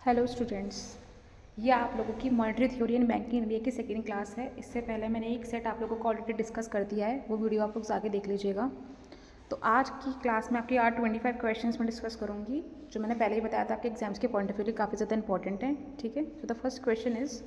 Hello students, ये आप लोगों की monetary theory and banking India की सेकेंड क्लास है। इससे पहले मैंने एक सेट आप लोगों को ऑलरेडी डिस्कस कर दिया है, वो वीडियो आप लोग जाके देख लीजिएगा। तो आज की क्लास में आपकी 25 क्वेश्चंस में डिस्कस करूँगी, जो मैंने पहले ही बताया था आपके एग्जाम्स के पॉइंट ऑफ व्यू काफ़ी ज़्यादा इंपॉर्टेंट है। ठीक है, तो the first question is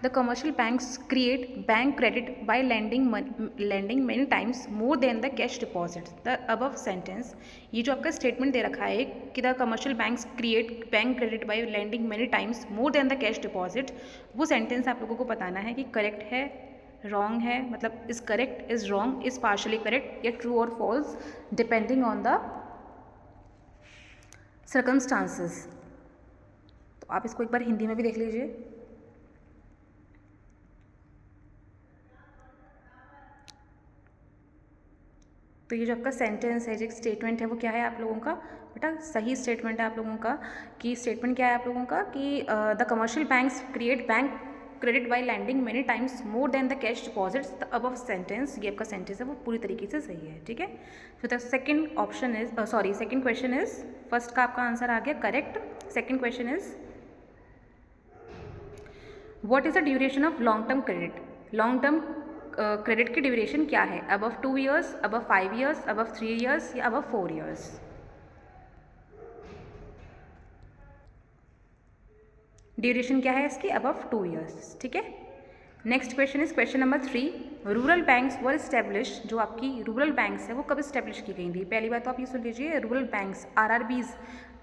the commercial banks create bank credit by lending many times more than the cash deposit the above sentence. ये जो आपका स्टेटमेंट दे रखा है कि the commercial banks create bank credit by lending many times more than the cash deposit, वो sentence आप लोगों को बताना है कि करेक्ट है, रॉन्ग है, मतलब is correct, is wrong, is partially correct या ट्रू और false, depending on the circumstances. तो आप इसको एक बार हिंदी में भी देख लीजिए। तो ये जो आपका सेंटेंस है, जो स्टेटमेंट है, वो क्या है आप लोगों का? बेटा सही स्टेटमेंट है आप लोगों का। कि स्टेटमेंट क्या है आप लोगों का कि the commercial banks create bank credit by lending many times more than the cash deposits the above sentence. ये आपका सेंटेंस है वो पूरी तरीके से सही है। ठीक है, तो the second option is second question is, first का आपका आंसर आ गया correct. Second question is what is the duration of long term credit? Long term credit की ड्यूरेशन क्या है? Above 2 years, above 5 years, above 3 years या above 4 years? Duration क्या है इसकी? Above 2 years. ठीक है, next question is question number 3। Rural banks were establish, जो आपकी रूरल बैंक्स है वो कब स्टैब्लिश की गई थी? पहली बात तो आप ये सुन लीजिए, rural banks RRBs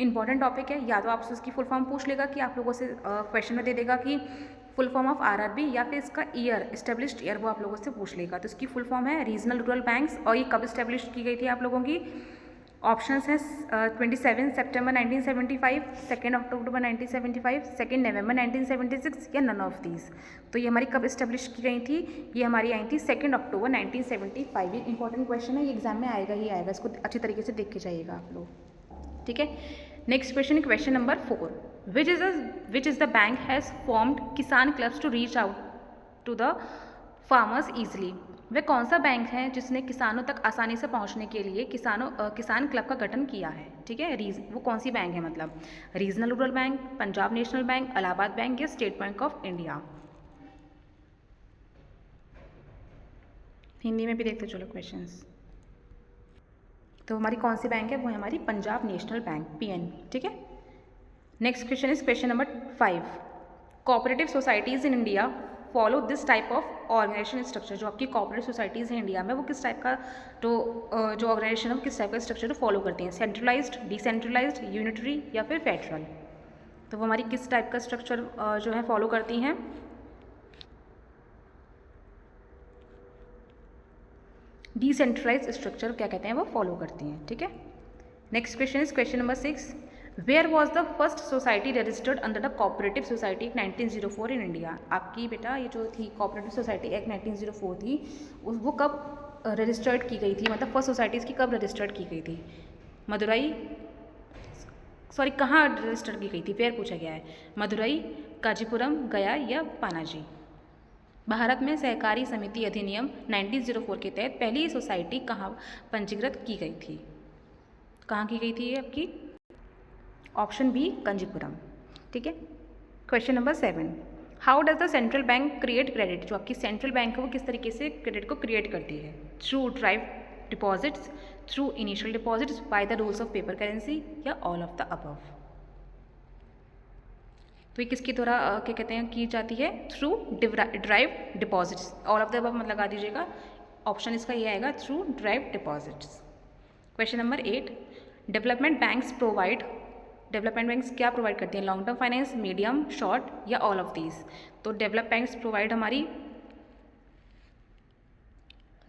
important topic है। या तो आपसे उसकी फुल फॉर्म पूछ लेगा कि आप लोगों से क्वेश्चन में दे देगा कि फुल फॉर्म ऑफ आरआरबी, या फिर इसका ईयर, इस्टेब्लिश्ड ईयर वो आप लोगों से पूछ लेगा। तो इसकी फुल फॉर्म है रीजनल रूरल बैंक्स। और ये कब इस्टेब्लिश की गई थी आप लोगों की? ऑप्शंस हैं 27 सितंबर 1975, 2 अक्टूबर 1975, 2 नवंबर 1976 या नन ऑफ दीज। तो ये हमारी कब इस्टेब्लिश की गई थी? ये हमारी आई थी 2 अक्टूबर 1975। ये इंपॉर्टेंट क्वेश्चन है, ये एग्जाम में आएगा ही आएगा, इसको अच्छी तरीके से देख के जाइएगा आप लोग। ठीक है, नेक्स्ट क्वेश्चन है question number 4। Which is the bank has formed Kisan clubs to reach out to the farmers easily? वह कौन सा बैंक है जिसने किसानों तक आसानी से पहुंचने के लिए किसान क्लब का गठन किया है? ठीक है, वो कौन सी बैंक है? मतलब regional rural bank, Punjab national bank, Allahabad bank या state bank of India? Hindi में भी देखते चलो क्वेश्चंस। तो हमारी कौन सी बैंक है? वो है हमारी पंजाब नेशनल बैंक, पीएनबी। ठीक है, next question is question number 5। Cooperative societies in India follow this type of organisation structure. जो आपकी कोऑपरेटिव सोसाइटीज़ हैं इंडिया में, वो किस टाइप का जो ऑर्गेनाइजेशन है वो किस टाइप का स्ट्रक्चर फॉलो करती हैं? सेंट्रलाइज्ड, डिसेंट्रलाइज्ड, यूनिटरी या फिर फेडरल? तो वो हमारी किस टाइप का स्ट्रक्चर जो है फॉलो करती हैं? डिसेंट्रलाइज्ड स्ट्रक्चर क्या कहते हैं, वो फॉलो करती हैं। ठीक है, next question is question number 6। Where was the first society registered under the cooperative society act 1904 in India? आपकी बेटा ये जो थी कोऑपरेटिव सोसाइटी एक्ट 1904 थी, वो कब रजिस्टर्ड की गई थी? मतलब फर्स्ट सोसाइटीज़ की कब रजिस्टर्ड की गई थी? मदुरई, सॉरी कहाँ रजिस्टर्ड की गई थी? वेयर पूछा गया है। मदुरई, काजीपुरम, गया या पानाजी? भारत में सहकारी समिति अधिनियम 1904 के तहत पहली सोसाइटी कहाँ पंजीकृत की गई थी? कहाँ की गई थी ये आपकी? Option B Kanchipuram. ठीक है, question number 7। How does the central bank create credit? जो आपकी सेंट्रल बैंक है वो किस तरीके से क्रेडिट को क्रिएट करती है? Through drive deposits, through initial deposits, by the rules of paper currency या ऑल ऑफ द अबव? तो ये किसकी द्वारा क्या कहते हैं की जाती है? Through drive deposits. All of the above मत लगा दीजिएगा, ऑप्शन इसका ये आएगा through drive deposits. Question number 8। Development banks क्या प्रोवाइड करती हैं? Long term finance, medium, short या ऑल ऑफ दीज? तो डेवलप बैंक्स प्रोवाइड हमारी,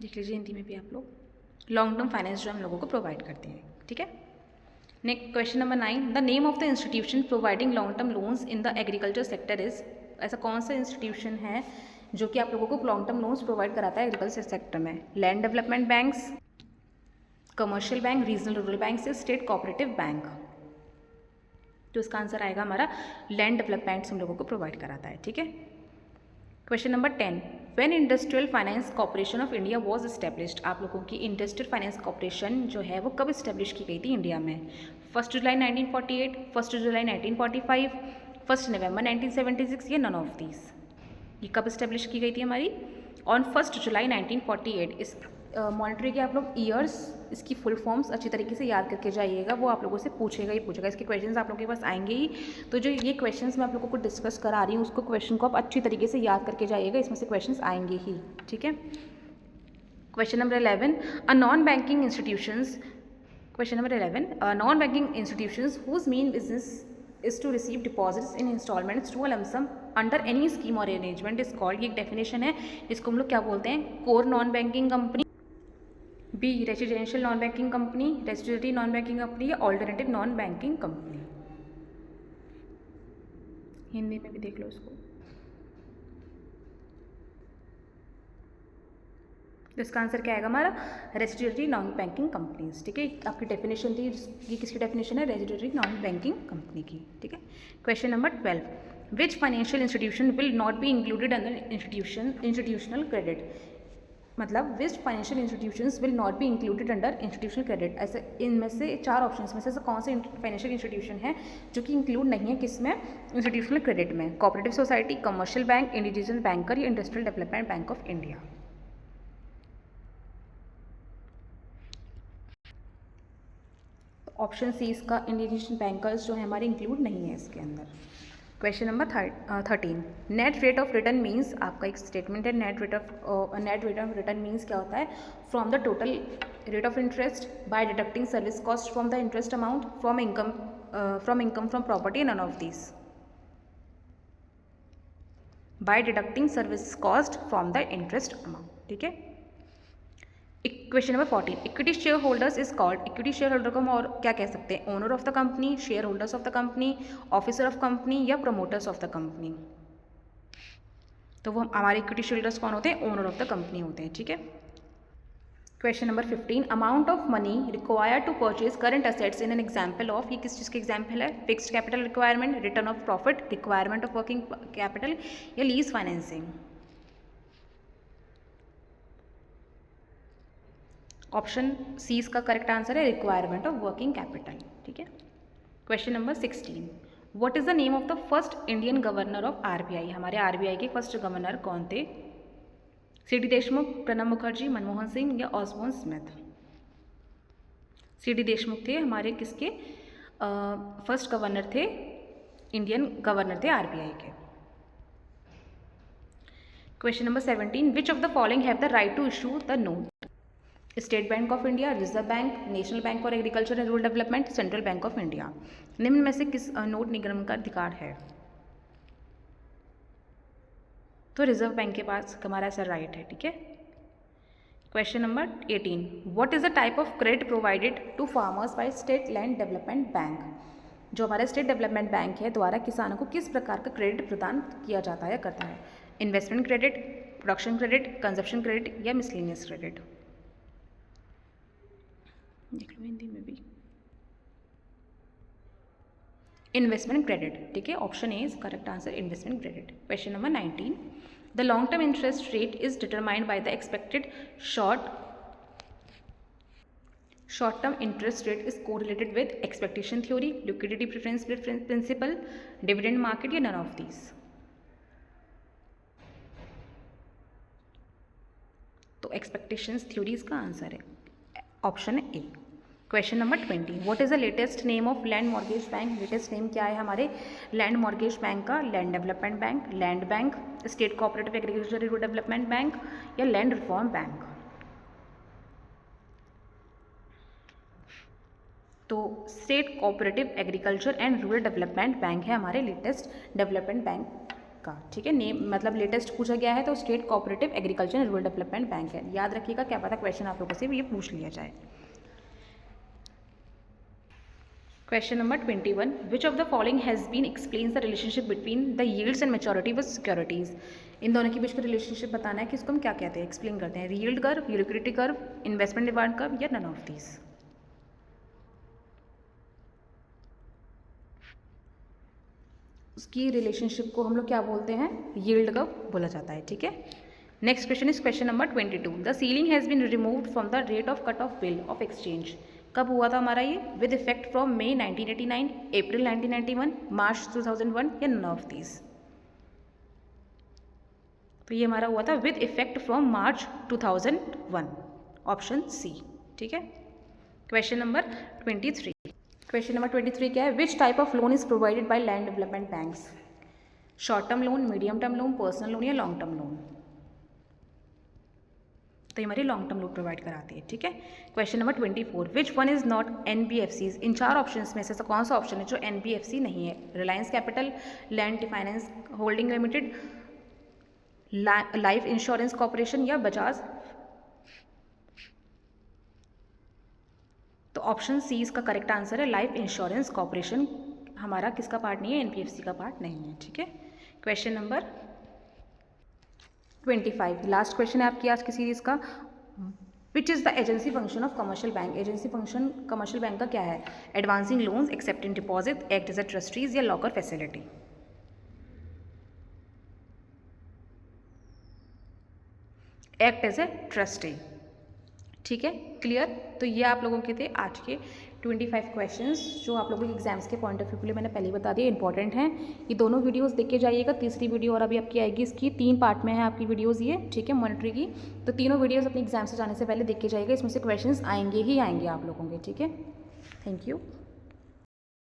देख लीजिए हिंदी में भी आप लोग, लॉन्ग टर्म फाइनेंस जो हम लोगों को प्रोवाइड करते हैं। ठीक है, next question number 9। The name of the institution providing long term loans in the agriculture sector is? ऐसा कौन सा इंस्टीट्यूशन है जो कि आप लोगों को लॉन्ग टर्म लोन्स प्रोवाइड कराता है एग्रीकल्चर सेक्टर में? Land development banks, commercial bank, regional rural bank से स्टेट कोऑपरेटिव बैंक? तो इसका आंसर आएगा हमारा लैंड डेवलपमेंट्स हम लोगों को प्रोवाइड कराता है। ठीक है, question number 10। When industrial finance corporation of India was established? आप लोगों की इंडस्ट्रियल फाइनेंस कॉर्पोरेशन जो है वो कब इस्टेब्लिश की गई थी इंडिया में? 1 जुलाई 1948, 1 जुलाई 1945, 1 नवंबर 1976 या नन ऑफ दीज। ये कब इस्टेब्लिश की गई थी हमारी? ऑन 1 जुलाई 1948। इस मॉनिटरी के आप लोग ईयर्स, इसकी फुल फॉर्म्स अच्छी तरीके से याद करके जाइएगा, वो आप लोगों से पूछेगा ही पूछेगा। इसके क्वेश्चंस आप लोगों के पास आएंगे ही। तो जो ये क्वेश्चंस मैं आप लोगों को डिस्कस करा रही हूँ, उसको क्वेश्चन को आप अच्छी तरीके से याद करके जाइएगा, इसमें से क्वेश्चंस आएंगे ही, ठीक है। Question number 11, a non banking institutions. Question number 11, non banking institutions whose main business is to receive deposits in installments to a lump sum under any scheme or arrangement is called। ये एक definition है, इसको हम लोग क्या बोलते हैं? Core non banking company, B residential non banking company, residentary non banking company या alternative non banking company. Hindi में भी देख लो इसको। तो इसका आंसर क्या आएगा हमारा? रेजिडेंटरी नॉन बैंकिंग कंपनीज, ठीक है। आपकी डेफिनेशन थी, ये किसकी डेफिनेशन है? रेजिडेंटरी नॉन बैंकिंग कंपनी की, ठीक है। Question number 12, which financial institution will not be included under institutional credit. मतलब which financial institutions will not be included under institutional credit. ऐसे इनमें से 4 ऑप्शंस में से कौन से फाइनेंशियल इंस्टीट्यूशन है जो कि इंक्लूड नहीं है किसमें? इंस्टीट्यूशनल क्रेडिट में। Cooperative society, commercial bank, individual banker या industrial development bank of India. Option C इसका इंडिविजुअल बैंकर्स जो है हमारे इंक्लूड नहीं है इसके अंदर। Question number 13, net rate of return means, आपका एक स्टेटमेंट है, net rate of return means क्या होता है? From the total rate of interest by deducting service cost from the interest amount from income from property, none of this. By deducting service cost from the interest amount, ठीक है। Question number 14, equity share holders is called. Equity share holder को हम और क्या कह सकते हैं? Owner of the company, share holders of the company, officer of company या प्रमोटर्स ऑफ द कंपनी। तो वो हमारे इक्विटी शेयर होल्डर्स कौन होते हैं? ओनर ऑफ द कंपनी होते हैं, ठीक है। Question number 15, amount of money required to purchase current assets in an example of. ये किस चीज़ के एग्जाम्पल है? Fixed capital requirement, return of profit, requirement of working capital या लीज फाइनेंसिंग। ऑप्शन सी इसका करेक्ट आंसर है, requirement of working capital, ठीक है। Question number 16, what is the name of the first Indian governor of RBI. हमारे RBI के first governor कौन थे? C D. Deshmukh, Pranab Mukherjee, Manmohan Singh या ऑसबोर्न स्मिथ। सी.डी. देशमुख थे हमारे किसके फर्स्ट गवर्नर थे, इंडियन गवर्नर थे आरबीआई के। Question number 17, which of the following have the right to issue the note. State bank of India, Reserve Bank, National Bank for Agriculture and Rural Development, Central Bank of India. निम्न में से किस note निगम का अधिकार है? तो reserve bank के पास हमारा ऐसा राइट है, ठीक है। Question number 18, what is the type of credit provided to farmers by state land development bank. जो हमारा स्टेट डेवलपमेंट बैंक है द्वारा किसानों को किस प्रकार का क्रेडिट प्रदान किया जाता है या करता है? Investment credit, production credit, consumption credit या मिसलेनियस क्रेडिट। देख लो हिंदी में भी। इन्वेस्टमेंट क्रेडिट, ठीक है। Option A is correct answer, investment credit. Question number 19, the long term interest rate is determined by the expected short term interest rate is correlated with expectation theory, liquidity preference principle, dividend market या none of these. तो expectations theory इसका answer है, option A. Question number 20, what is the latest name of land mortgage bank. Latest name क्या है हमारे land mortgage bank का? Land development bank, land bank, state cooperative agriculture rural development bank या land reform bank. तो state cooperative agriculture and Rural development bank है हमारे latest development bank का, ठीक है। नेम मतलब लेटेस्ट पूछा गया है तो state cooperative agriculture and Rural development bank है। याद रखिएगा, क्या पता क्वेश्चन आप लोगों से ये पूछ लिया जाए। Question number 21, which of the following has been explains the relationship between the yields and maturity with securities. इन दोनों के बीच का रिलेशनशिप बताना है कि इसको हम क्या कहते हैं, एक्सप्लेन करते हैं। Yield curve, liquidity curve, investment demand curve या नन ऑफ दीज। उसकी रिलेशनशिप को हम लोग क्या बोलते हैं? यील्ड कर्व बोला जाता है, ठीक है। Next question is question number 22, the ceiling has been removed from the rate of cut of bill of exchange. कब हुआ था हमारा ये? With effect from May 1989, April 1991, March 2001 या नन ऑफ दीज? तो ये हमारा हुआ था with effect from March 2001, option C. ठीक है। Question number 23। क्वेश्चन नंबर 23 क्या है? Which type of loan is provided by land development banks? Short term loan, medium term loan, personal loan या लॉन्ग टर्म लोन? तो ये हमारी long term loan provide कराती है। ठीक है। Question number 24, which one is not NBFCs? In 4 option में से कौन सा ऑप्शन है जो NBFC नहीं है? Reliance capital, land finance holding limited, life insurance corporation या बजाज? तो ऑप्शन सी इसका करेक्ट आंसर है, लाइफ इंश्योरेंस कॉर्पोरेशन हमारा किसका पार्ट नहीं है? NBFC का पार्ट नहीं है। ठीक है। क्वेश्चन नंबर 25, लास्ट क्वेश्चन है आपकी आज की सीरीज का। Which is the agency function of commercial bank? Agency function commercial bank का क्या है? Advancing loans, accepting deposit, act as a trustees या locker facility? Act as a trustee. ठीक है, क्लियर? तो ये आप लोगों के थे आज के 25 क्वेश्चंस जो आप लोगों के एग्जाम्स के पॉइंट ऑफ व्यू के लिए मैंने पहले ही बता दिया, इंपॉर्टेंट हैं। ये दोनों वीडियोस देख के जाइएगा। तीसरी वीडियो और अभी आपकी आएगी, इसकी 3 पार्ट में है आपकी वीडियोस ये। ठीक है, मॉनिटरी की। तो तीनों वीडियोस अपने एग्जाम से जाने से पहले देख के जाइएगा। इसमें से क्वेश्चंस आएंगे ही आएंगे आप लोगों के। ठीक है, थैंक यू।